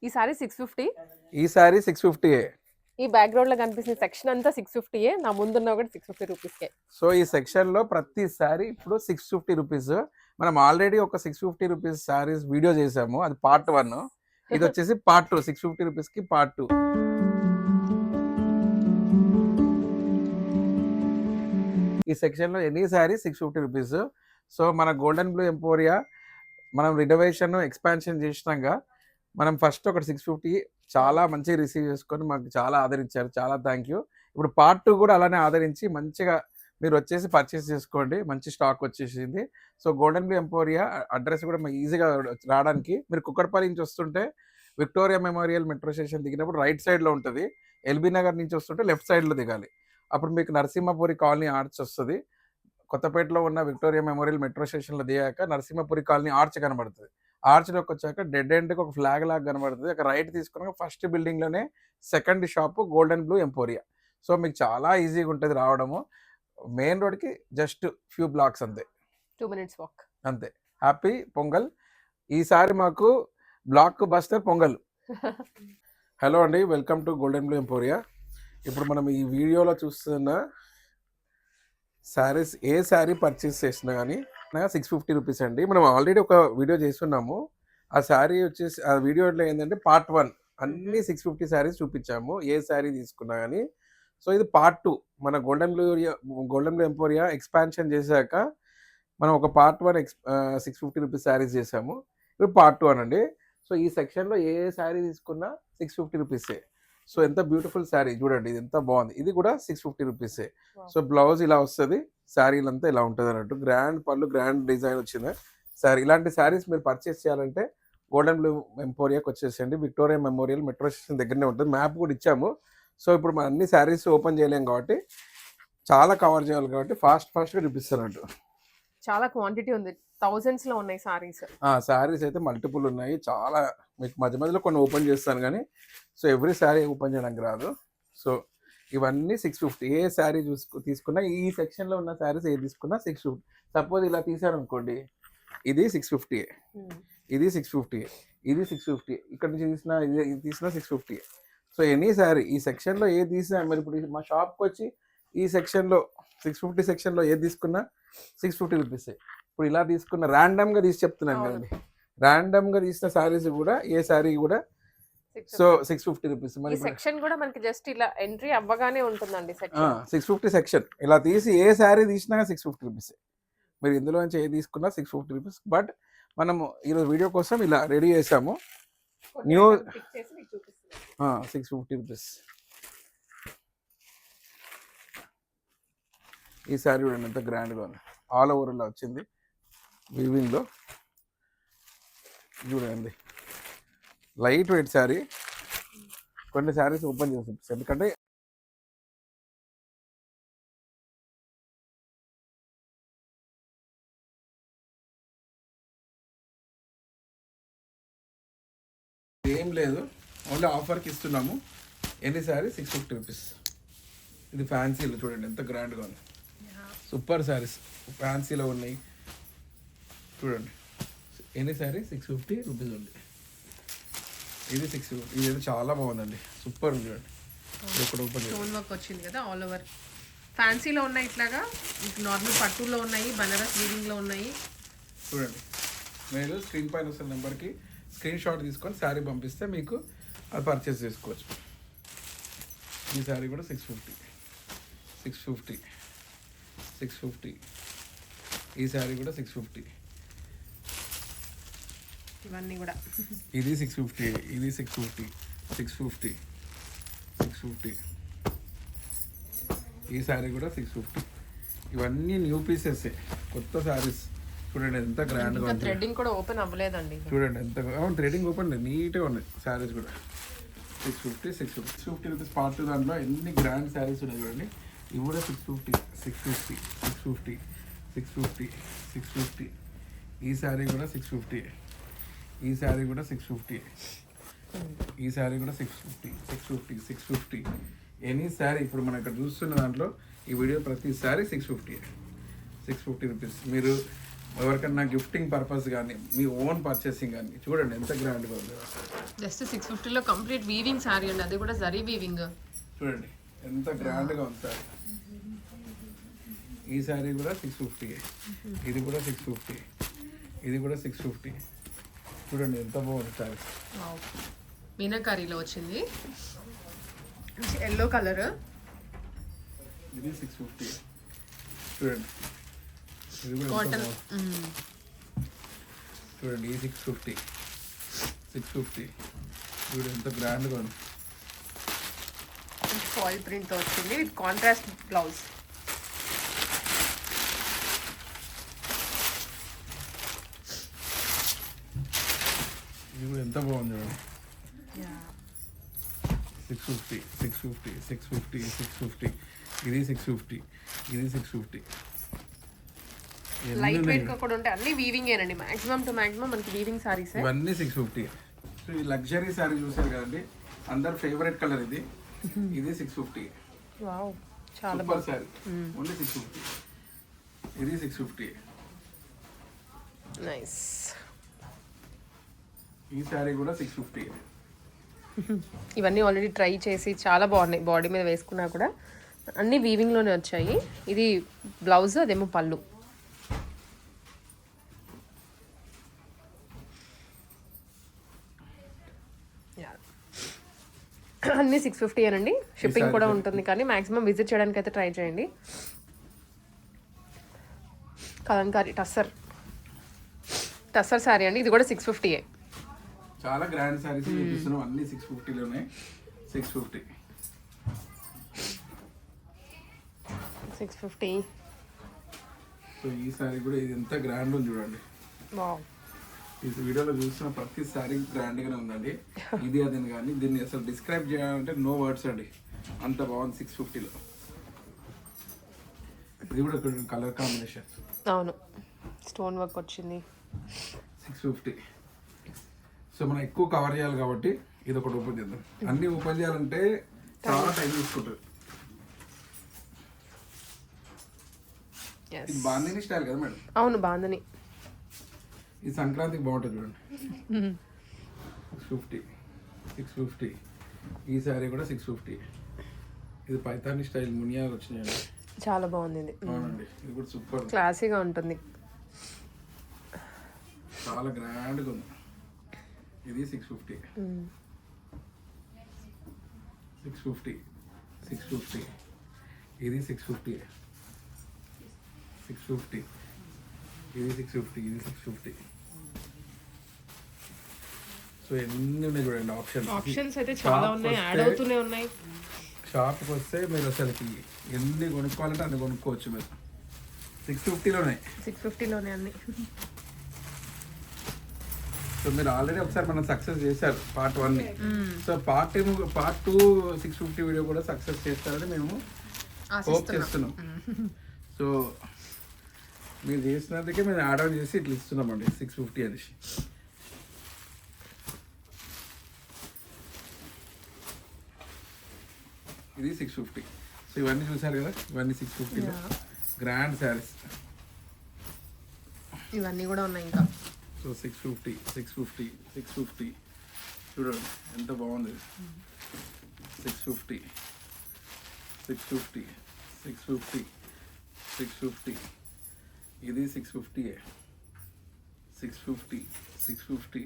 ఈ సారీ 650. ఈ సారీ 650. ఈ బ్యాక్గ్రౌండ్ లో కనిపిస్తున్న సెక్షన్ అంతా 650. నా ముందున్న ఒకటి 650 రూపీస్కే. సో ఈ సెక్షన్ లో ప్రతి సారీ ఇప్పుడు 650 రూపీస్. మనం ఆల్రెడీ ఒక 650 రూపీస్ సారీస్ వీడియో చేసాము, అది పార్ట్ 1. ఇది వచ్చేసి పార్ట్ 2, 650 రూపీస్ కి పార్ట్ 2. ఈ సెక్షన్ లో ఎనీ సారీ 650 రూపీస్. సో మన గోల్డెన్ బ్లూ ఎంపోరియా మనం రినోవేషన్ ఎక్స్పాన్షన్ చేసినాక మనం ఫస్ట్ ఒకటి 650 చాలా మంచిగా రిసీవ్ చేసుకొని మాకు చాలా ఆదరించారు, చాలా థ్యాంక్ యూ. ఇప్పుడు పార్ట్ 2 కూడా అలానే ఆదరించి మంచిగా మీరు వచ్చేసి పర్చేస్ చేసుకోండి, మంచి స్టాక్ వచ్చేసింది. So golden Blue emporia address కూడా మీకు ఈజీగా రావడానికి, మీరు కుక్కడపల్లి నుంచి వస్తుంటే విక్టోరియా మెమోరియల్ మెట్రో స్టేషన్ దిగినప్పుడు రైట్ సైడ్లో ఉంటుంది. ఎల్బీ నగర్ నుంచి వస్తుంటే లెఫ్ట్ సైడ్లో దిగాలి. అప్పుడు మీకు నరసింహపురి కాలనీ ఆర్చ్ వస్తుంది. కొత్తపేటలో ఉన్న విక్టోరియా మెమోరియల్ మెట్రో స్టేషన్లో దిగాక నరసింహపురి కాలనీ ఆర్చ్ కనబడుతుంది. ఆర్చ్లోకి వచ్చాక డెడ్ ఎండ్కి ఒక ఫ్లాగ్ లాగా కనబడుతుంది. ఒక రైట్ తీసుకున్నాక ఫస్ట్ బిల్డింగ్లోనే second shop Golden Blue Emporia. So మీకు చాలా ఈజీగా ఉంటుంది రావడము. మెయిన్ రోడ్కి జస్ట్ ఫ్యూ బ్లాక్స్ అంతే, 2 minutes వాక్ అంతే. హ్యాపీ పొంగల్. ఈసారి మాకు బ్లాక్ బస్టర్ పొంగల్. హలో అండి, welcome to golden Blue emporia. ఇప్పుడు మనం ఈ వీడియోలో చూస్తున్న శారీస్, ఏ శారీ పర్చేస్ చేసినా కానీ 650 రూపీస్ అండి. మనం ఆల్రెడీ ఒక వీడియో చేస్తున్నాము. ఆ శారీ వచ్చేసి ఆ వీడియోలో ఏంటంటే పార్ట్ 1 అన్ని 650 శారీస్ చూపించాము, ఏ శారీ తీసుకున్నా కానీ. సో ఇది పార్ట్ 2. మన గోల్డెన్ బ్లూ ఎంపోరియా ఎక్స్పాన్షన్ చేశాక మనం ఒక పార్ట్ 1 650 రూపీస్ శారీస్ చేసాము. ఇప్పుడు పార్ట్ 2 అనండి. సో ఈ సెక్షన్లో ఏ శారీ తీసుకున్నా 650 రూపీసే. సో ఎంత బ్యూటిఫుల్ శారీ చూడండి, ఇది ఎంత బాగుంది. ఇది కూడా 650 రూపీసే. సో బ్లౌజ్ ఇలా వస్తుంది, శారీలంతా ఇలా ఉంటుంది అన్నట్టు. గ్రాండ్ పళ్ళు, గ్రాండ్ డిజైన్ వచ్చింది శారీ. ఇలాంటి శారీస్ మీరు పర్చేస్ చేయాలంటే గోల్డెన్ బ్లూ ఎంపోరియాకి వచ్చేసేయండి. విక్టోరియా మెమోరియల్ మెట్రో స్టేషన్ దగ్గరనే ఉంటుంది. మ్యాప్ కూడా ఇచ్చాము. సో ఇప్పుడు మన అన్ని శారీస్ ఓపెన్ చేయలేం కాబట్టి, చాలా కవర్ చేయాలి కాబట్టి ఫాస్ట్గా చూపిస్తానంటు. చాలా క్వాంటిటీ ఉంది, థౌజండ్స్ లో ఉన్నాయి సారీస్. శారీస్ అయితే మల్టిపుల్ ఉన్నాయి. చాలా మీకు మధ్య మధ్యలో కొన్ని ఓపెన్ చేస్తాను కానీ, సో ఎవ్రీ శారీ ఓపెన్ చేయడానికి రాదు. సో ఇవన్నీ 650. ఏ శారీ తీసుకున్నా, ఈ సెక్షన్లో ఉన్న శారీస్ ఏ తీసుకున్నా 650. సపోజ్ ఇలా తీసారనుకోండి, ఇది 650, ఇది 650, ఇది 650, ఇక్కడ నుంచి తీసినా ఇది తీసినా 650. సో ఎనీ శారీ ఈ సెక్షన్లో ఏ తీసినా, మరి ఇప్పుడు మా షాప్కి వచ్చి ఈ సెక్షన్లో 650 సెక్షన్లో ఏది తీసుకున్నా 650 రూపీస్. ఇప్పుడు ఇలా తీసుకున్న ర్యాండమ్గా తీసి చెప్తున్నాను కదండి, ర్యాండమ్గా తీసిన శారీస్ కూడా ఏ శారీ కూడా సో 650 రూపీస్. ఈ సెక్షన్ కూడా మనకి జస్ట్ ఇలా ఎంట్రీ అవ్వగానే ఉంటుందండి. 650 సెక్షన్ ఇలా తీసి ఏ శారీ తీసినా 650 రూపీస్. మీరు ఇందులో నుంచి ఏ తీసుకున్నా 650 రూపీస్. బట్ మనము ఈరోజు వీడియో కోసం ఇలా రెడీ చేసాము. New 650 rupees. ఈ శారీ చూడండి ఎంత గ్రాండ్గా ఉంది, ఆల్ ఓవర్ ఇలా వచ్చింది వీవింగ్లో. చూడండి లైట్ వెయిట్ శారీ. కొన్ని శారీస్ ఓపెన్ చేసి చూపిస్తాను, ఎందుకంటే ఏం లేదు, ఓన్లీ ఆఫర్కి ఇస్తున్నాము. ఎన్ని శారీ 650 రూపీస్. ఇది ఫ్యాన్సీలో చూడండి ఎంత గ్రాండ్గా ఉంది, సూపర్ శారీస్ ఫ్యాన్సీలో ఉన్నాయి చూడండి. ఎన్ని శారీ 650 రూపీస్ ఉంది. ఇది 650. ఇది చాలా బాగుందండి, సూపర్ ఉంది చూడండి. స్టోన్ వర్క్ వచ్చింది కదా ఆల్ ఓవర్. ఫ్యాన్సీలో ఉన్నాయి, ఇట్లాగా నార్మల్ పట్టులో ఉన్నాయి, బనారస్ వీవింగ్లో ఉన్నాయి. చూడండి, మీరు స్క్రీన్ పైన వస్తున్న నెంబర్కి స్క్రీన్ షాట్ తీసుకొని శారీ పంపిస్తే మీకు అది పర్చేస్ చేసుకోవచ్చు. ఈ శారీ కూడా 650, 650, 650. ఈ శారీ కూడా 650. ఇవన్నీ కూడా ఇది 650, ఇది 650, 650, 650. ఈ శారీ కూడా 650. ఇవన్నీ న్యూ పీసెస్, కొత్త శారీస్. చూడండి ఎంత గ్రాండ్గా ఉంది. థ్రెడ్డింగ్ కూడా ఓపెన్ అవ్వలేదండి. చూడండి ఎంత థ్రెడ్డింగ్ ఓపెన్ నీట్గా ఉన్నాయి శారీస్ కూడా. 650, 650 రూపీస్ పార్ట్ దాంట్లో ఎన్ని గ్రాండ్ శారీస్ ఉన్నాయి చూడండి. ఇవి కూడా 650, 650, 650, 650, 650. ఈ శారీ కూడా 650. ఈ శారీ కూడా 650. ఈ శారీ కూడా 650, 650, 650. ఎనీ శారీ ఇప్పుడు మనం ఇక్కడ చూస్తున్న దాంట్లో ఈ వీడియో ప్రతి శారీ 650 రూపీస్. మీరు ఎవరికన్నా గిఫ్టింగ్ పర్పస్ కానీ మీ ఓన్ పర్చేసింగ్ కానీ చూడండి ఎంత గ్రాండ్గా ఉంది. జస్ట్ 650లో కంప్లీట్ వీవింగ్ సారీ అండి, అది కూడా జరీ వీవింగ్. చూడండి ఎంత గ్రాండ్గా ఉంది సారీ. ఈ శారీ కూడా 650, ఇది కూడా 650, ఇది కూడా 650. చూడండి ఎంత బాగుంది శారీ. మీనాకారీలో వచ్చింది, ఎల్లో కలర్. ఇది 650. చూడండి ఇది కూడా కాటన్. చూడండి ఈ 650, 650. చూడండి ఎంత గ్రాండ్గా ఉంది. ఫాయిల్ ప్రింట్తో వచ్చింది విత్ కాంట్రాస్ట్ బ్లౌజ్. ఇది కూడా ఎంత బాగుంది చూడండి. 650, 650, 650, 650. ఇది 650, ఇది 650. లైట్ వెయిట్ గా కూడా ఉంటాయి, అన్ని వీవింగ్ ఏనండి. మాక్సిమం టు మాక్సిమం మనకి వీవింగ్ సారీస్. ఇవన్నీ 650. సో ఈ లగ్జరీ సారీ చూసారు కదండి, అందరు ఫేవరెట్ కలర్ ఇది. ఇది 650. వావ్, చాలా సూపర్ సారీ. ఓన్లీ 650. ఇది 650. నైస్. ఈ సారీ కూడా 650. ఇవన్నీ ఆల్రెడీ ట్రై చేసి చాలా బాగున్నాయి, బాడీ మీద వేసుకున్నా కూడా అన్ని వీవింగ్ లోనే వచ్చాయి. ఇది బ్లౌజ్, అదేమో పళ్ళు. అన్ని 650 అనండి. షిప్పింగ్ కూడా ఉంటుంది, కానీ మాక్సిమం విజిట్ చేయడానికి అయితే ట్రై చేయండి. కలంకారీ టస్సర్ శారీ అండి, ఇది కూడా 650. చాలా గ్రాండ్ సారీస్ చూపిస్తున్నాం, అన్ని 650లోనే. 650. 650. సో ఈ సారీ కూడా ఇది ఎంత గ్రాండ్ ఉంది చూడండి. వావ్, ఈ వీడియోలో చూసిన ప్రతి సారీ గ్రాండ్ గానే ఉందండి. ఇది అదని కానీ దీన్ని అసలు డిస్క్రైబ్ చేయాలంటే నో వర్డ్స్ అండి, అంత బాగుంది. 650లో ఇది కూడా కలర్ కాంబినేషన్. అవును, స్టోన్ వర్క్ వచ్చింది. 650. సో మనం ఎక్కువ కవర్ చేయాలి కాబట్టి ఇది ఒకటి ఓపెన్ చేద్దాం. అన్ని ఓపెన్ చేయాలంటే చాలా టైం తీసుకుంటుంది. ఇది బాందిని స్టైల్ కదా మేడం? అవును, బాందని. ఇది సంక్రాంతికి బాగుంటుంది చూడండి. 650, 650. ఈ శారీ కూడా 650. ఇది పైతాని స్టైల్ మునియా వచ్చినాయండి, చాలా బాగుంది ఇది. అవునండి, ఇది కూడా సూపర్ క్లాసీగా ఉంటుంది, చాలా గ్రాండ్గా ఉంది. ఇది 650, 650, 650. ఇది 650, 650. ఇది 650, ఇది 650. సో ఎన్ని ఉన్నాయి చూడండి ఆప్షన్స్ అయితే చాలా ఉన్నాయి, యాడ్ అవుతూనే ఉన్నాయి. షాప్కి వస్తే మీరు అసలుకి ఎన్ని కొనుక్కోవాలంటే అన్ని కొనుక్కోవచ్చు మీరు. 650లోనే, 650లోనే అన్ని. సో మీరు ఆల్రెడీ ఒకసారి మనం సక్సెస్ చేశారు పార్ట్ 1. సో పార్ట్ 2 650 వీడియో కూడా సక్సెస్ చేస్తారని మేము హోప్ చేస్తున్నాం. సో మీరు చేసినందుకే మేము యాడ్ ఆన్ చేసి ఇట్లా ఇస్తున్నామండి 650 అనేసి. ఇది 650. సో ఇవన్నీ చూసారు కదా, ఇవన్నీ 650లో గ్రాండ్ శారీస్. ఇవన్నీ కూడా ఉన్నాయి ఇంకా. సో 650, 650, 650. చూడండి ఎంత బాగుంది. 650, 650, 650, 650. ఇది 650, 650, 650.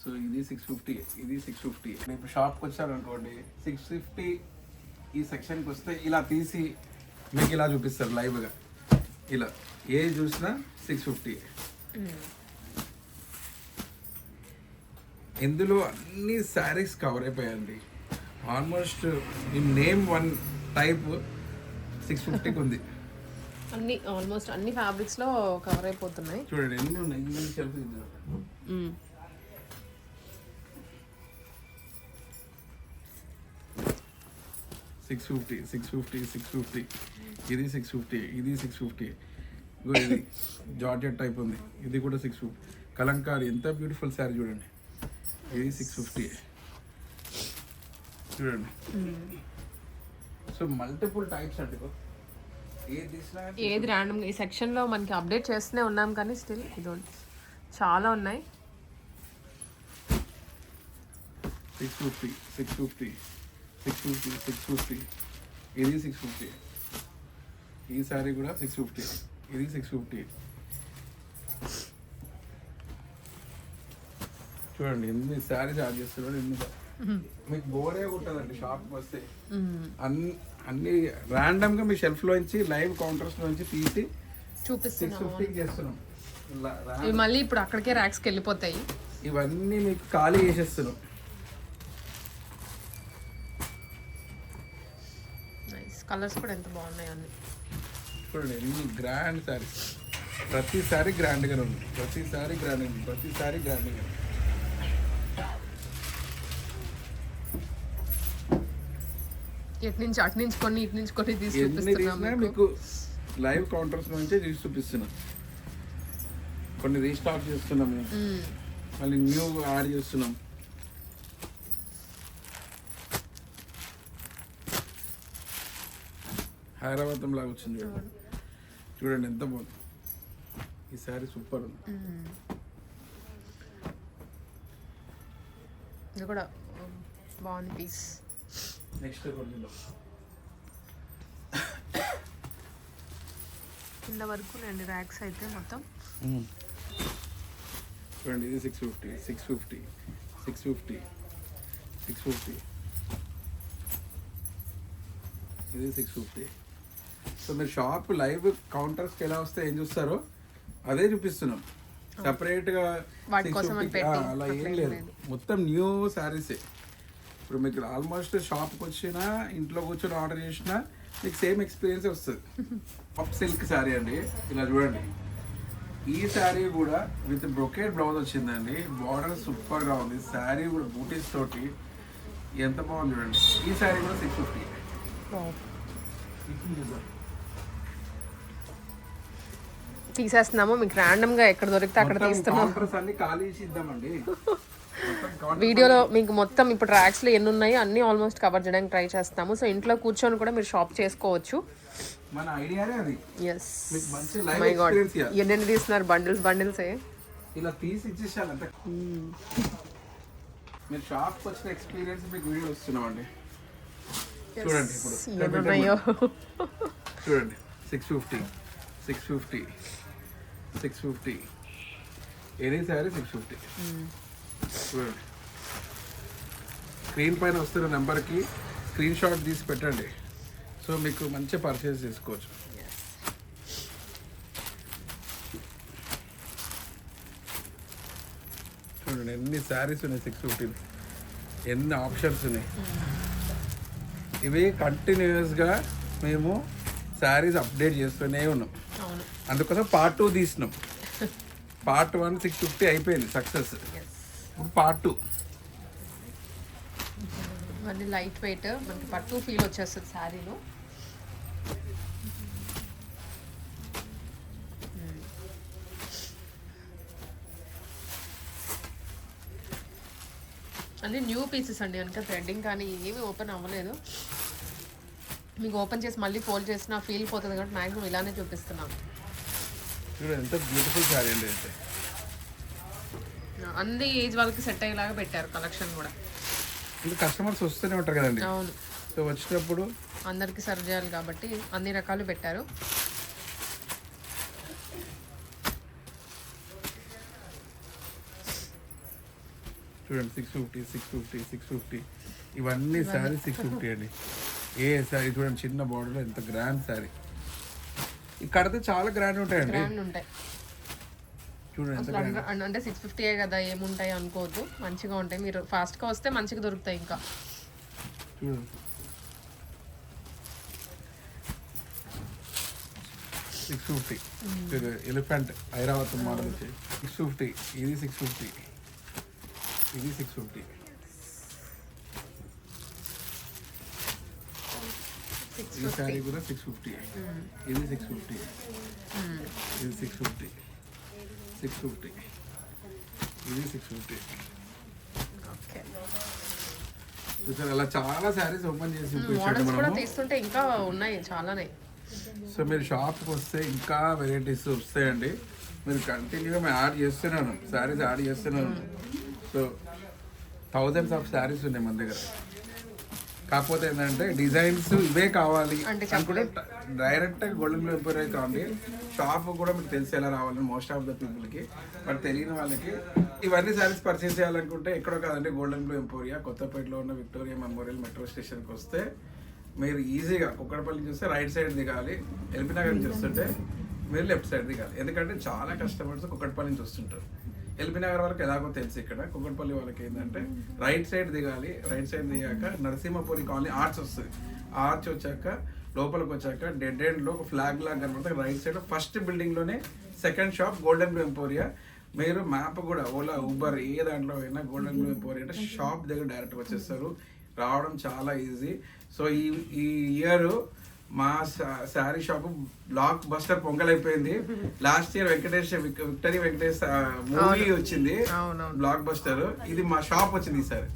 సో ఇది 650, ఇది 650. ఇప్పుడు షాప్కి వచ్చారనుకోండి 650 ఈ సెక్షన్కి వస్తే ఇలా తీసి మీకు ఇలా చూపిస్తారు లైవ్గా. ఇలా ఏ చూసినా 650. ఇందులో అన్ని శారీస్ కవర్ అయిపోయాయండి. Almost in name one type 650కి ఉంది. అన్ని ఆల్మోస్ట్ అన్ని ఫ్యాబ్రిక్స్ లో కవర్ అయిపోతున్నాయి. చూడండి ఎన్ని ఉన్నాయి. 650, 650, 650. ఇది 650, ఇది 650. ఇది జార్జెట్ టైప్ ఉంది, ఇది కూడా 650. కలంకారీ ఎంత బ్యూటిఫుల్ శారీ చూడండి. ఇది 650 చూడండి. సో మల్టిపుల్ టైప్స్ అంటే ఏది తీసినా ఏది ర్యాండమ్ ఈ సెక్షన్లో మనకి అప్డేట్ చేస్తూనే ఉన్నాం కానీ స్టిల్ ఇదోండి చాలా ఉన్నాయి. 650 650 650 650 ఇది 650. ఈ సారీ కూడా 650. ఇది 650. చూడండి ఎన్ని శారీస్ యాడ్ చేస్తున్నారు. ఎన్ని మీకు బోరే ఉంటుందండి షాప్కి వస్తే. అన్ని ర్యాండమ్గా మీ షెల్ఫ్లో నుంచి లైవ్ కౌంటర్స్ నుంచి తీసి చూపిస్తున్నాం. 650 చేస్తున్నాం. ఇవి మళ్ళీ ఇప్పుడు అక్కడికే ర్యాక్స్కి వెళ్ళిపోతాయి. ఇవన్నీ మీకు ఖాళీ చేసేస్తున్నాం. నైస్ కలర్స్ కూడా ఎంత బాగున్నాయి అన్ని. చూడండి ఎన్ని గ్రాండ్ శారీస్. ప్రతిసారి గ్రాండ్గానే ఉంది. ప్రతిసారి గ్రాండ్గా ఉంది. ప్రతిసారి గ్రాండ్గా ఉంది. ఇటు నుంచి అటు నుంచి కొన్ని ఇటు నుంచి కొన్ని తీసి ఎన్ని చూపిస్తున్నాం తీసినా మీకు లైవ్ కౌంటర్స్ నుంచే తీసి చూపిస్తున్నాం. కొన్ని రీస్టాక్ చేస్తున్నాము, మళ్ళీ న్యూ యాడ్ చేస్తున్నాం. హైదరాబాద్ లాగా వచ్చింది చూడండి. చూడండి ఎంత బాగుంది. ఈ శారీ సూపర్ ఉంది. ఇది కూడా బాగుంది పీస్. నెక్స్ట్ కొన్ని కింద వరకు అండి ర్యాక్స్ అయితే మొత్తం. చూడండి ఇది 650 650 650 650. ఇది 650. సో మీరు షాప్ లైవ్ కౌంటర్స్కి ఎలా వస్తే ఏం చూస్తారో అదే చూపిస్తున్నాం. సపరేట్గా వాటి కోసం అని పెట్టి అలా ఏం లేదు. మొత్తం న్యూ శారీసే. ఇప్పుడు మీకు ఆల్మోస్ట్ షాప్కి వచ్చినా ఇంట్లో కూర్చొని ఆర్డర్ చేసినా మీకు సేమ్ ఎక్స్పీరియన్స్ వస్తుంది. పప్ సిల్క్ శారీ అండి. ఇలా చూడండి. ఈ శారీ కూడా విత్ బ్రొకేట్ బ్లౌజ్ వచ్చిందండి. బార్డర్ సూపర్గా ఉంది. శారీ కూడా బూటీస్ తోటి ఎంత బాగుంది చూడండి. ఈ శారీ కూడా 650. తీసేస్తున్నాము మీకు ర్యాండమ్గా ఎక్కడ దొరికితే అక్కడ తీస్తున్నాము. కౌంటర్స్ అన్ని ఖాళీ చేసి ఇద్దామండి. వీడియోలో మీకు మొత్తం ఇప్పుడు ర్యాక్స్లో ఎన్ని ఉన్నాయో అన్ని ఆల్మోస్ట్ కవర్ చేయడానికి ట్రై చేస్తాము. సో ఇంట్లో కూర్చొని కూడా మీరు షాప్ చేసుకోవచ్చు. మన ఐడియానే అది. ఎస్ మీకు మంచి లైవ్ మై గాడ్ ఎక్స్పీరియన్స్ ఇవ్వాలి. ఎన్నెన్ని తీస్తున్నారు బండిల్సే. ఇలా తీసి ఇచ్చేసాను అంటే మీరు షాప్కి వచ్చిన ఎక్స్పీరియన్స్ మీకు వీడియో వస్తున్నామండి. చూడండి ఇప్పుడు ఎన్ని ఉన్నాయో చూడండి. 650 650 650. Any sorry 650. చూడండి స్క్రీన్ పైన వస్తున్న నెంబర్కి స్క్రీన్ షాట్ తీసి పెట్టండి. సో మీకు మంచి పర్చేస్ చేసుకోవచ్చు. చూడండి ఎన్ని శారీస్ ఉన్నాయి. 650 ఎన్ని ఆప్షన్స్ ఉన్నాయి. ఇవి కంటిన్యూస్గా మేము శారీస్ అప్డేట్ చేస్తూనే ఉన్నాం. అందుకోసం పార్ట్ 2 తీసినాం. పార్ట్ 1 650 అయిపోయింది సక్సెస్. ఇప్పుడు పార్ట్ 2 మళ్ళీ లైట్ వెయిట్ మనకి పట్టు ఫీల్ వచ్చేస్తుంది శారీలో. అన్నీ న్యూ పీసెస్ అండి. కనుక థ్రెడ్డింగ్ కానీ ఏమీ ఓపెన్ అవ్వలేదు. మీకు ఓపెన్ చేసి మళ్ళీ ఫోల్డ్ చేసిన ఫీల్ పోతుంది కాబట్టి మ్యాక్సిమం ఇలానే చూపిస్తున్నాం. ఎంత బ్యూటిఫుల్ శారీ అండి. అయితే అన్ని ఏజ్ వాళ్ళకి సెట్ అయ్యేలాగా పెట్టారు కలెక్షన్ కూడా. ఇంకా కస్టమర్స్ వస్తూనే ఉంటారు కదండి. అవును, సో వచ్చినప్పుడు అందరికీ సర్వ్ చేయాలి కాబట్టి అన్ని రకాలు పెట్టారు. చూడండి 650 650 650. ఇవన్నీ శారీ 650 అండి. ఏ శారీ చూడండి చిన్న బార్డర్లో ఎంత గ్రాండ్ శారీ. ఇక్కడైతే చాలా గ్రాండ్ ఉంటాయండి. గ్రాండ్ ఉంటాయి చూడండి ఎంత అసలు అంటే 650 కదా ఏముంటాయి అనుకోవద్దు. మంచిగా ఉంటాయి. మీరు ఫాస్ట్గా వస్తే మంచిగా దొరుకుతాయి. ఇంకా చూడండి 650. ఎలిఫెంట్ ఐరావతం మోడల్ వచ్చి 650. ఇది 650. ఇది 650. ఈ శారీ కూడా 650. ఇది 650. ఇది 650. 650. ఇది 650. ఓకే, చూసారు అలా చాలా శారీస్ ఓపెన్ చేసి మోడల్స్ కూడా తీస్తుంటే ఇంకా ఉన్నాయి చాలానే. సో మీరు షాప్కి వస్తే ఇంకా వెరైటీస్ వస్తాయండి. మీరు కంటిన్యూగా మేము యాడ్ చేస్తున్నాను, శారీస్ యాడ్ చేస్తున్నాను. సో థౌజండ్స్ ఆఫ్ శారీస్ ఉన్నాయి మన దగ్గర. కాకపోతే ఏంటంటే డిజైన్స్ ఇవే కావాలి అనుకుంటే డైరెక్ట్గా గోల్డెన్ బ్లూ ఎంపోరియా కావండి. షాప్ కూడా మీకు తెలిసి ఎలా రావాలని మోస్ట్ ఆఫ్ ద పీపుల్కి, బట్ తెలియని వాళ్ళకి ఇవన్నీ శారీస్ పర్చేస్ చేయాలనుకుంటే ఎక్కడో కాదండి, గోల్డెన్ బ్లూ ఎంపోరియా కొత్తపేటలో ఉన్న విక్టోరియా మెమోరియల్ మెట్రో స్టేషన్కి వస్తే మీరు ఈజీగా కుక్కడపల్లి చూస్తే రైట్ సైడ్ దిగాలి, ఎల్బీ నగర్ చూస్తుంటే మీరు లెఫ్ట్ సైడ్ దిగాలి. ఎందుకంటే చాలా కస్టమర్స్ కుక్కడపల్లి నుంచి వస్తుంటారు. ఎల్బీ నగర్ వాళ్ళకి ఎలాగో తెలుసు, ఇక్కడ కుక్కడపల్లి వాళ్ళకి ఏంటంటే రైట్ సైడ్ దిగాలి. రైట్ సైడ్ దిగాక నరసింహపురి కాలనీ ఆర్చ్ వస్తుంది. ఆర్చ్ వచ్చాక లోపలికి వచ్చాక డెడ్ ఎండ్లో ఒక ఫ్లాగ్ లాగా కనబడుతుంది. రైట్ సైడ్ ఫస్ట్ బిల్డింగ్లోనే second shop Golden Blue Emporia. మీరు మ్యాప్ కూడా ఓలా ఊబర్ ఏ దాంట్లో అయినా గోల్డెన్ బ్లూ ఎంపోరియా అంటే షాప్ దగ్గర డైరెక్ట్గా వచ్చేస్తారు. రావడం చాలా ఈజీ. సో ఈ ఇయర్ మా శారీ షాప్ బ్లాక్ బస్టర్ పొంగలైపోయింది. Last year Victory Venkatesh movie వచ్చింది బ్లాక్ బస్టర్, ఇది మా షాప్ వచ్చింది ఈసారి.